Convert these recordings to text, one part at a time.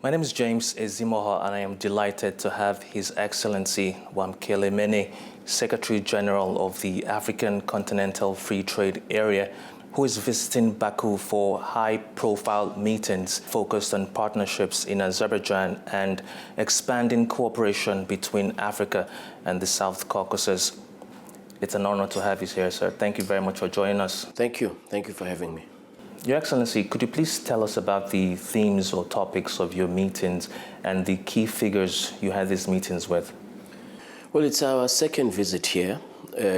My name is James Ezimoha, and I am delighted to have His Excellency Wamkele Mene, Secretary General of the African Continental Free Trade Area, who is visiting Baku for high-profile meetings focused on partnerships in Azerbaijan and expanding cooperation between Africa and the South Caucasus. It's an honor to have you here, sir. Thank you very much for joining us. Thank you. Thank you for having me. Your Excellency, could you please tell us about the themes or topics of your meetings and the key figures you had these meetings with? Well, it's our second visit here.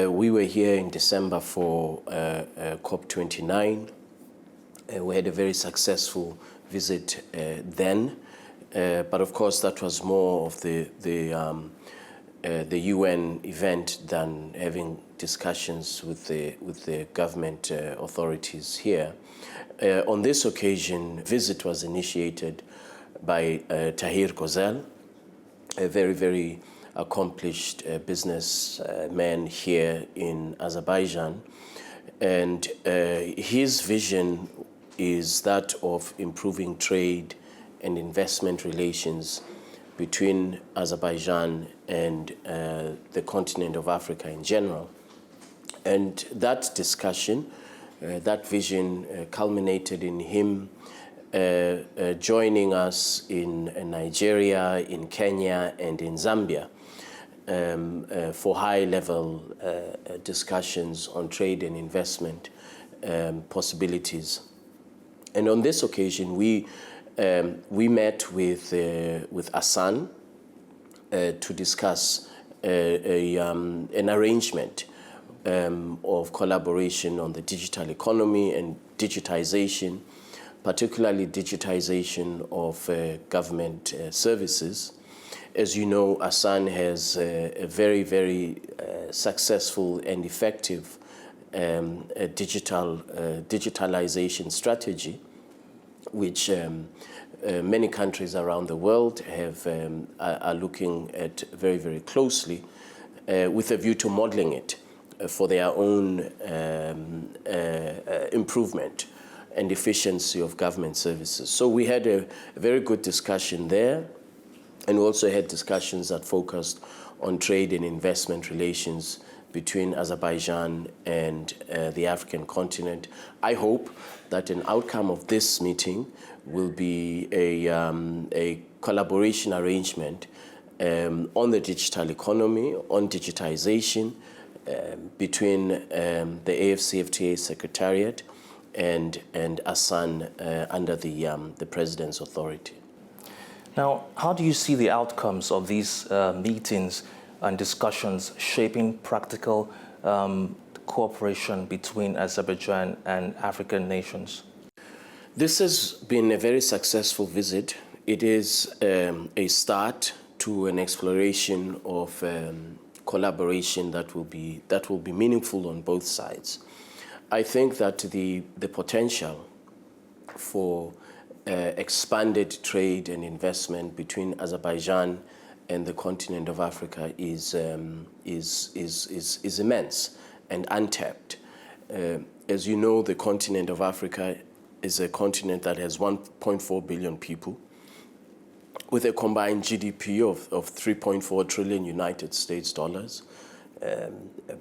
We were here in December for COP29. We had a very successful visit then, but of course that was more of the UN event than having discussions with the government authorities here. On this occasion, visit was initiated by Tahir Gozel, a very, very accomplished businessman here in Azerbaijan. And his vision is that of improving trade and investment relations between Azerbaijan and the continent of Africa in general. And that discussion, that vision culminated in him joining us in Nigeria, in Kenya, and in Zambia for high-level discussions on trade and investment possibilities. And on this occasion, we met with Hassan to discuss an arrangement of collaboration on the digital economy and digitization, particularly digitization of government services. As you know, Hassan has a very, very successful and effective digitalization strategy, which many countries around the world are looking at very, very closely with a view to modeling it for their own improvement and efficiency of government services. So we had a very good discussion there, and we also had discussions that focused on trade and investment relations between Azerbaijan and the African continent. I hope that an outcome of this meeting will be a collaboration arrangement on the digital economy, on digitization, between the AFCFTA Secretariat and Hassan under the President's authority. Now, how do you see the outcomes of these meetings and discussions shaping practical cooperation between Azerbaijan and African nations? This has been a very successful visit. It is a start to an exploration of collaboration that will be meaningful on both sides. I think that the potential for expanded trade and investment between Azerbaijan and the continent of Africa is immense and untapped. As you know, the continent of Africa is a continent that has 1.4 billion people, with a combined GDP of 3.4 trillion United States dollars.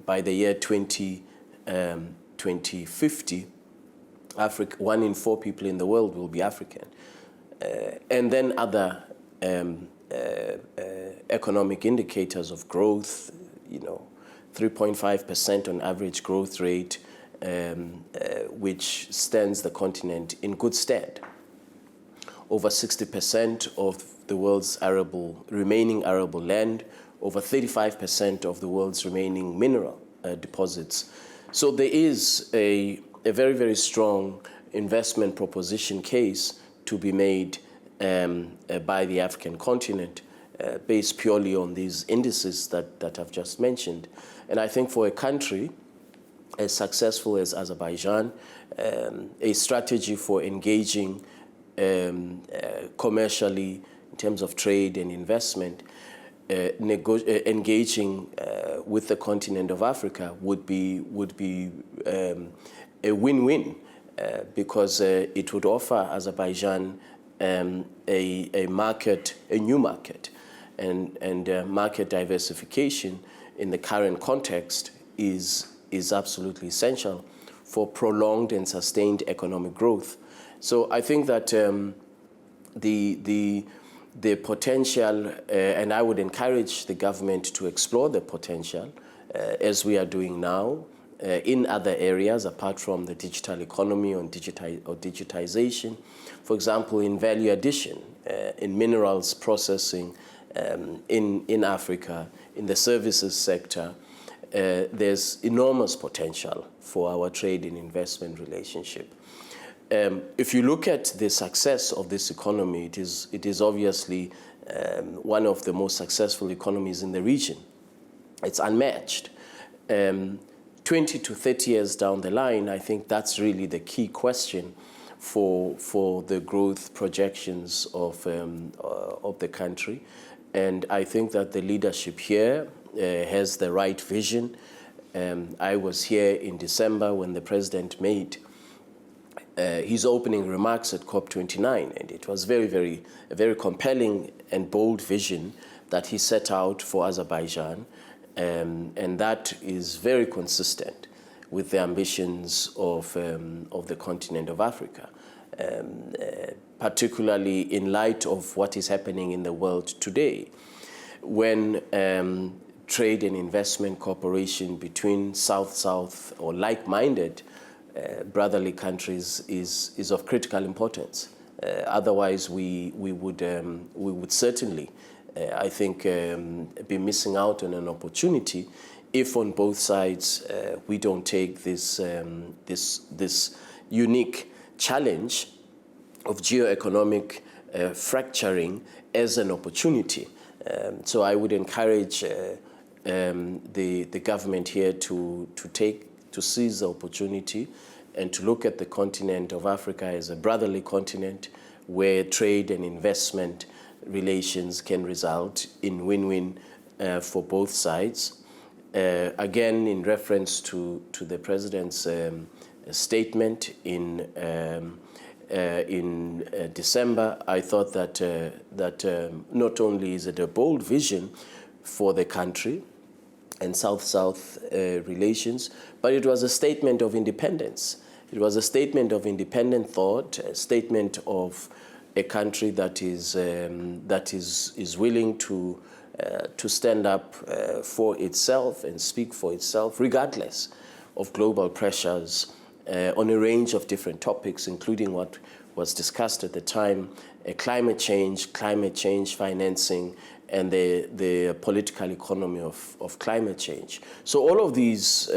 By the year 2050, 1 in 4 people in the world will be African. And then other economic indicators of growth, 3.5% on average growth rate, which stands the continent in good stead. Over 60% of the world's remaining arable land, over 35% of the world's remaining mineral deposits. So there is a very, very strong investment proposition case to be made by the African continent based purely on these indices that I've just mentioned. And I think for a country as successful as Azerbaijan, a strategy for engaging commercially in terms of trade and investment, engaging with the continent of Africa would be a win-win because it would offer Azerbaijan a market, a new market, and market diversification in the current context is absolutely essential for prolonged and sustained economic growth. So I think that the potential, and I would encourage the government to explore the potential, as we are doing now, in other areas apart from the digital economy or digitization. For example, in value addition, in minerals processing, in Africa, in the services sector, there's enormous potential for our trade and investment relationship. If you look at the success of this economy, it is obviously one of the most successful economies in the region. It's unmatched. 20 to 30 years down the line, I think that's really the key question for the growth projections of the country. And I think that the leadership here has the right vision. I was here in December when the president made his opening remarks at COP29, and it was a very compelling and bold vision that he set out for Azerbaijan, and that is very consistent with the ambitions of the continent of Africa, particularly in light of what is happening in the world today, when trade and investment cooperation between South-South or like-minded brotherly countries is of critical importance. Otherwise, we would certainly, I think, be missing out on an opportunity if on both sides we don't take this unique challenge of geoeconomic fracturing as an opportunity. So I would encourage the government here to seize the opportunity and to look at the continent of Africa as a brotherly continent where trade and investment relations can result in win-win for both sides. Again, in reference to the president's statement in December, I thought that not only is it a bold vision for the country and South-South relations, but it was a statement of independence. It was a statement of independent thought, a statement of a country that is willing to stand up for itself and speak for itself, regardless of global pressures on a range of different topics, including what was discussed at the time, climate change financing, and the political economy of climate change. So all of these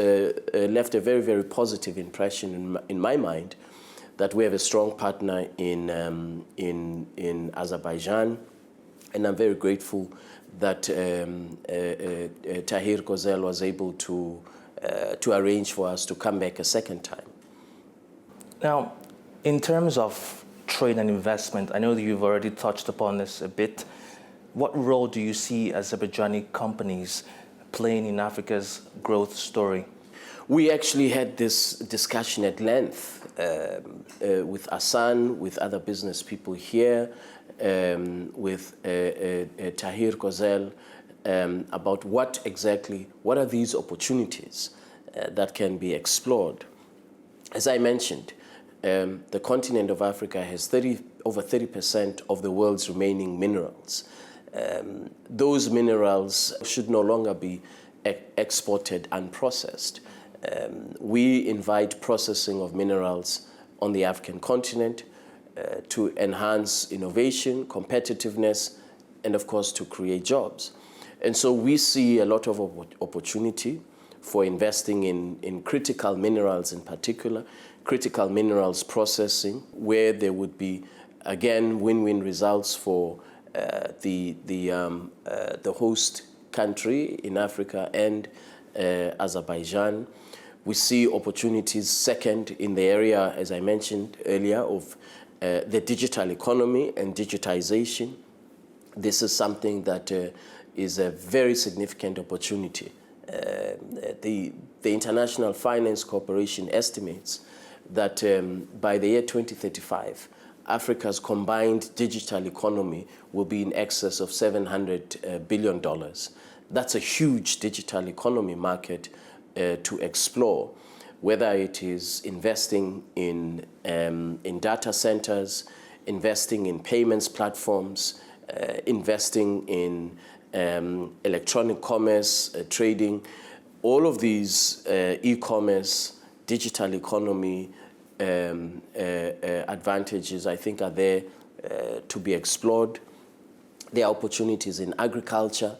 left a very, very positive impression in my mind that we have a strong partner in Azerbaijan, and I'm very grateful that Tahir Kozel was able to arrange for us to come back a second time. Now, in terms of trade and investment, I know that you've already touched upon this a bit. What role do you see Azerbaijani companies playing in Africa's growth story? We actually had this discussion at length with Hassan, with other business people here, with Tahir Kozel, about what are these opportunities that can be explored. As I mentioned, the continent of Africa has over 30% of the world's remaining minerals. Those minerals should no longer be exported unprocessed. We invite processing of minerals on the African continent to enhance innovation, competitiveness, and of course to create jobs. And so we see a lot of opportunity for investing in critical minerals, in particular, critical minerals processing, where there would be, again, win-win results for the host country in Africa and Azerbaijan. We see opportunities, second, in the area, as I mentioned earlier, of the digital economy and digitization. This is something that is a very significant opportunity. The International Finance Corporation estimates that by the year 2035, Africa's combined digital economy will be in excess of $700 billion. That's a huge digital economy market to explore, whether it is investing in data centers, investing in payments platforms, investing in electronic commerce, trading. All of these e-commerce, digital economy advantages, I think, are there to be explored. There are opportunities in agriculture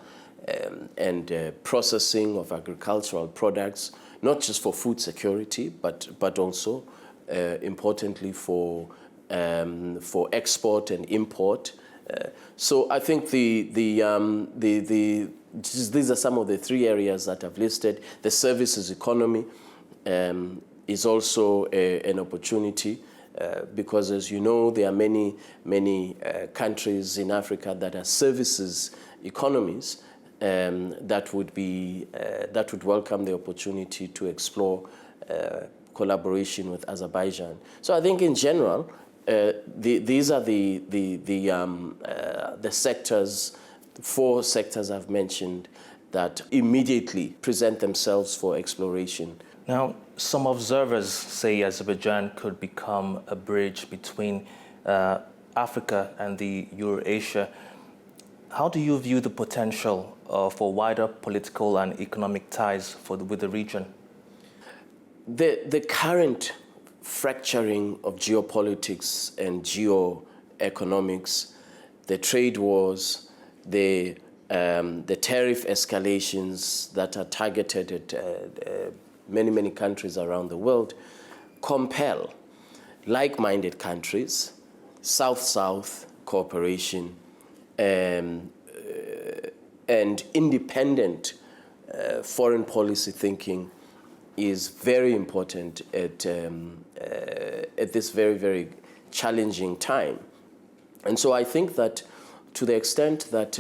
and processing of agricultural products, not just for food security, but also, importantly, for export and import. So I think these are some of the three areas that I've listed. The services economy is also an opportunity because, as you know, there are many countries in Africa that are services economies that would welcome the opportunity to explore collaboration with Azerbaijan. So I think in general, these are the sectors, 4 sectors I've mentioned that immediately present themselves for exploration. Now, some observers say Azerbaijan could become a bridge between Africa and the Eurasia. How do you view the potential for wider political and economic ties with the region? The current fracturing of geopolitics and geoeconomics, the trade wars, the tariff escalations that are targeted at many countries around the world, compel like-minded countries, South-South cooperation, and independent foreign policy thinking is very important at this very challenging time. And so I think that to the extent that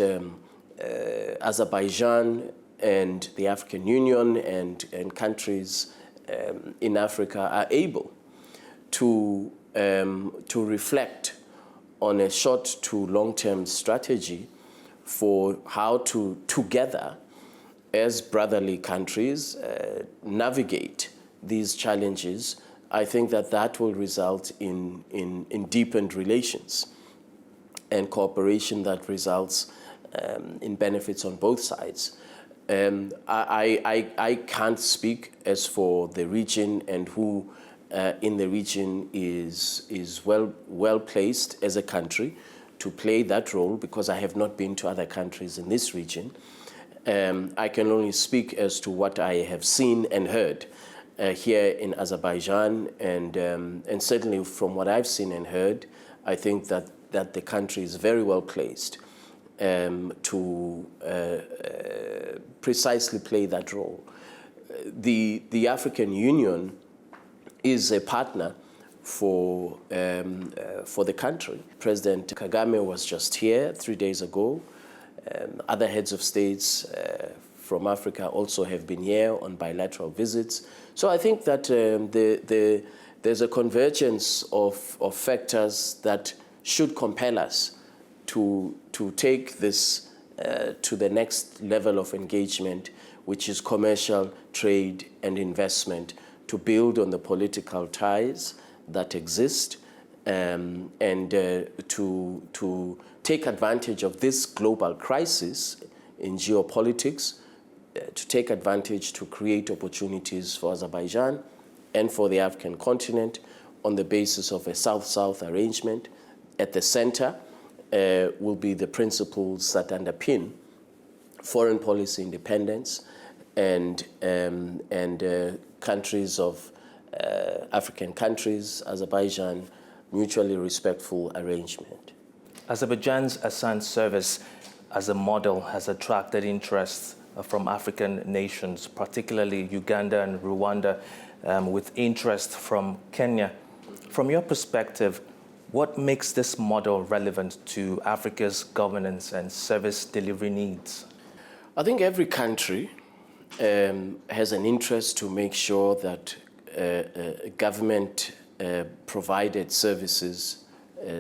Azerbaijan and the African Union and countries in Africa are able to reflect on a short to long-term strategy for how to together, as brotherly countries, navigate these challenges, I think that will result in deepened relations and cooperation that results in benefits on both sides. I can't speak as for the region and who in the region is well placed as a country to play that role, because I have not been to other countries in this region. I can only speak as to what I have seen and heard here in Azerbaijan, and certainly from what I've seen and heard, I think that the country is very well placed to precisely play that role. The African Union is a partner for the country. President Kagame was just here 3 days ago. Other heads of states from Africa also have been here on bilateral visits. So I think that there's a convergence of factors that should compel us to take this to the next level of engagement, which is commercial, trade, and investment, to build on the political ties that exist, and to take advantage of this global crisis in geopolitics, to take advantage to create opportunities for Azerbaijan and for the African continent on the basis of a South-South arrangement. At the center will be the principles that underpin foreign policy independence and countries of African countries, Azerbaijan, mutually respectful arrangement. Azerbaijan's Assan service as a model has attracted interest from African nations, particularly Uganda and Rwanda, with interest from Kenya. From your perspective, what makes this model relevant to Africa's governance and service delivery needs? I think every country has an interest to make sure that government provided services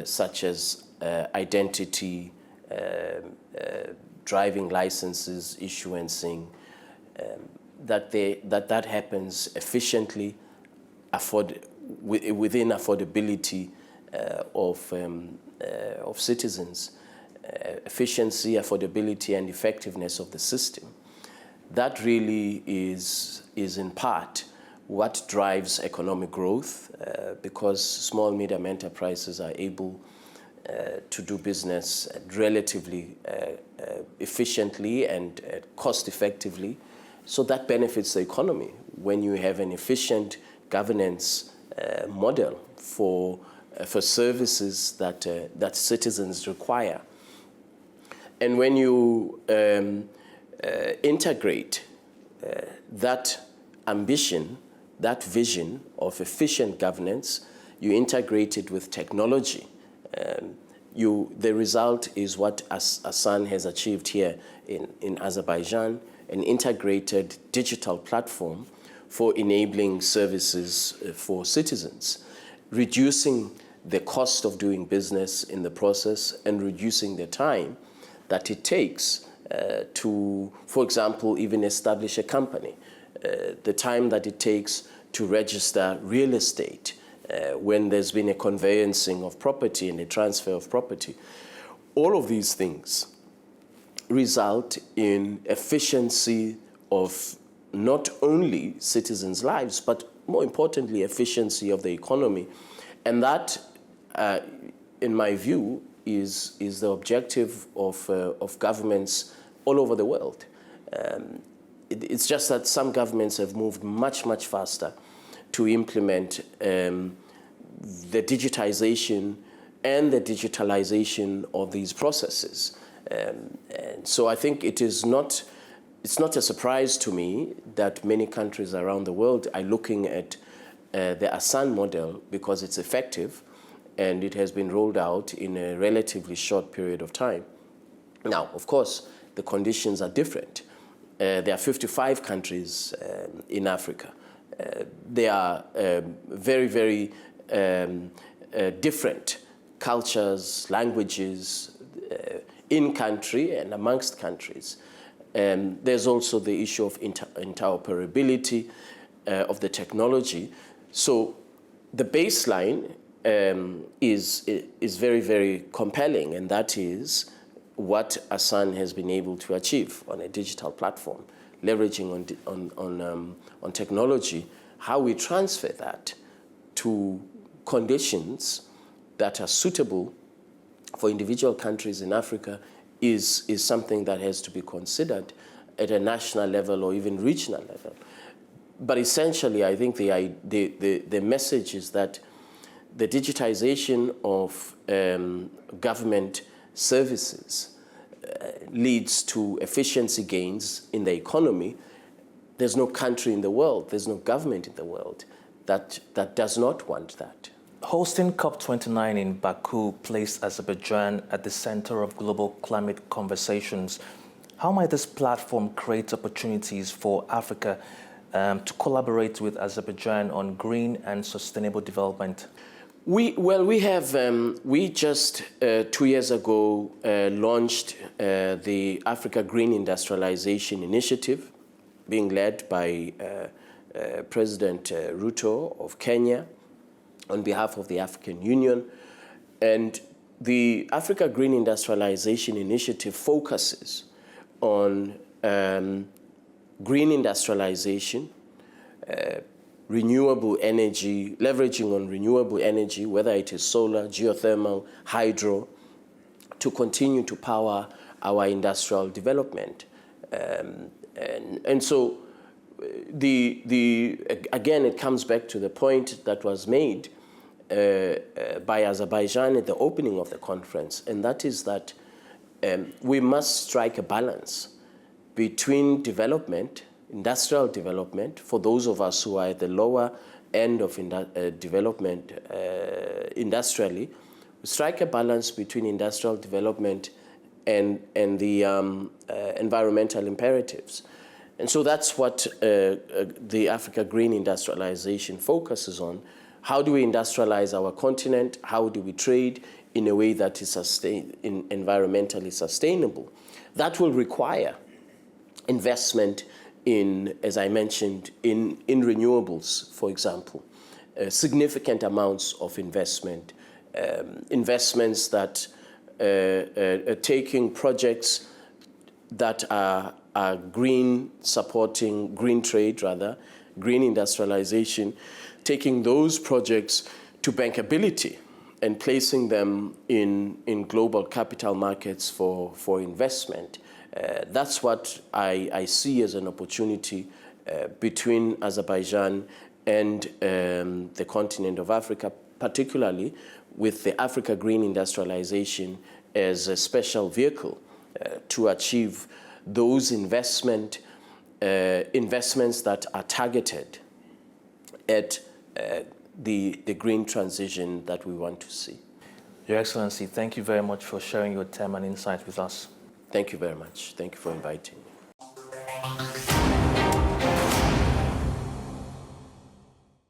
such as identity, driving licenses, issuancing, that happens efficiently, within affordability of citizens, efficiency, affordability, and effectiveness of the system. That really is in part what drives economic growth, because small, medium enterprises are able to do business relatively efficiently and cost effectively. So that benefits the economy when you have an efficient governance model for services that citizens require. And when you integrate that ambition, that vision of efficient governance, you integrate it with technology. The result is what Hassan has achieved here in Azerbaijan, an integrated digital platform for enabling services for citizens, reducing the cost of doing business in the process and reducing the time that it takes to, for example, even establish a company, the time that it takes to register real estate, when there's been a conveyancing of property and a transfer of property. All of these things result in efficiency of not only citizens' lives, but more importantly, efficiency of the economy. And that, in my view, is the objective of governments all over the world. It's just that some governments have moved much, much faster to implement the digitization and the digitalization of these processes. And so I think it's not a surprise to me that many countries around the world are looking at the Hassan model because it's effective and it has been rolled out in a relatively short period of time. Now, of course, the conditions are different. There are 55 countries in Africa. They are very, very different cultures, languages, in country and amongst countries. There's also the issue of interoperability of the technology. So the baseline is very, very compelling, and that is what Hassan has been able to achieve on a digital platform, leveraging on technology. How we transfer that to conditions that are suitable for individual countries in Africa is something that has to be considered at a national level or even regional level. But essentially, I think the message is that the digitization of government services leads to efficiency gains in the economy. There's no country in the world, there's no government in the world that does not want that. Hosting COP29 in Baku placed Azerbaijan at the center of global climate conversations. How might this platform create opportunities for Africa to collaborate with Azerbaijan on green and sustainable development? We just 2 years ago launched the Africa Green Industrialization Initiative, being led by President Ruto of Kenya on behalf of the African Union. And the Africa Green Industrialization Initiative focuses on green industrialization, renewable energy, leveraging on renewable energy, whether it is solar, geothermal, hydro, to continue to power our industrial development. And so, again, it comes back to the point that was made by Azerbaijan at the opening of the conference, and that is that we must strike a balance between development, industrial development, for those of us who are at the lower end of development industrially, strike a balance between industrial development and the environmental imperatives. And so that's what the Africa Green Industrialization focuses on, How do we industrialize our continent? How do we trade in a way that is environmentally sustainable? That will require investment in, as I mentioned, in renewables, for example. Significant amounts of investment, investments that are taking projects that are green, supporting green trade rather, green industrialization, taking those projects to bankability and placing them in global capital markets for investment. That's what I see as an opportunity between Azerbaijan and the continent of Africa, particularly with the Africa Green Industrialization as a special vehicle to achieve those investments that are targeted at the green transition that we want to see. Your Excellency, thank you very much for sharing your time and insight with us. Thank you very much. Thank you for inviting me.